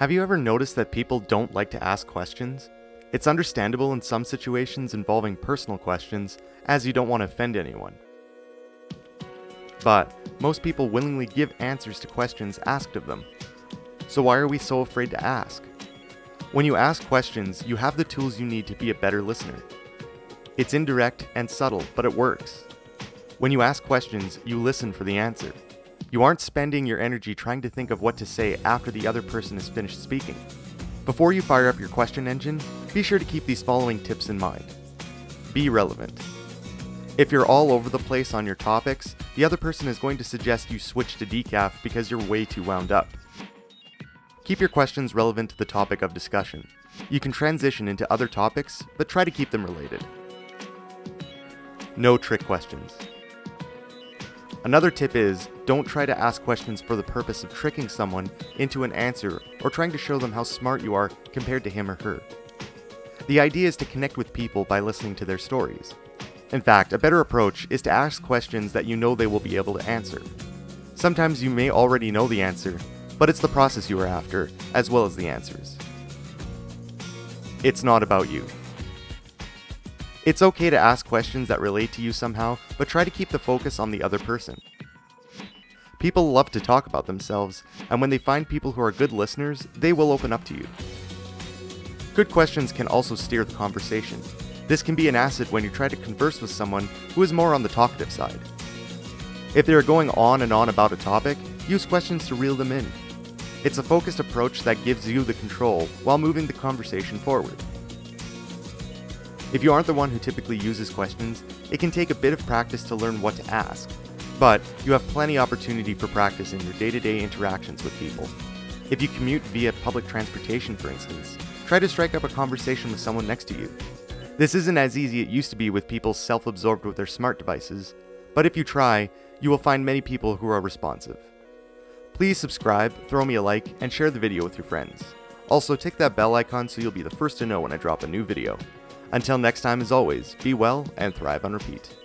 Have you ever noticed that people don't like to ask questions? It's understandable in some situations involving personal questions, as you don't want to offend anyone. But most people willingly give answers to questions asked of them. So why are we so afraid to ask? When you ask questions, you have the tools you need to be a better listener. It's indirect and subtle, but it works. When you ask questions, you listen for the answer. You aren't spending your energy trying to think of what to say after the other person is finished speaking. Before you fire up your question engine, be sure to keep these following tips in mind. Be relevant. If you're all over the place on your topics, the other person is going to suggest you switch to decaf because you're way too wound up. Keep your questions relevant to the topic of discussion. You can transition into other topics, but try to keep them related. No trick questions. Another tip is, don't try to ask questions for the purpose of tricking someone into an answer or trying to show them how smart you are compared to him or her. The idea is to connect with people by listening to their stories. In fact, a better approach is to ask questions that you know they will be able to answer. Sometimes you may already know the answer, but it's the process you are after, as well as the answers. It's not about you. It's okay to ask questions that relate to you somehow, but try to keep the focus on the other person. People love to talk about themselves, and when they find people who are good listeners, they will open up to you. Good questions can also steer the conversation. This can be an asset when you try to converse with someone who is more on the talkative side. If they are going on and on about a topic, use questions to reel them in. It's a focused approach that gives you the control while moving the conversation forward. If you aren't the one who typically uses questions, it can take a bit of practice to learn what to ask, but you have plenty opportunity for practice in your day-to-day interactions with people. If you commute via public transportation, for instance, try to strike up a conversation with someone next to you. This isn't as easy as it used to be with people self-absorbed with their smart devices, but if you try, you will find many people who are responsive. Please subscribe, throw me a like, and share the video with your friends. Also, tick that bell icon so you'll be the first to know when I drop a new video. Until next time, as always, be well and thrive on repeat.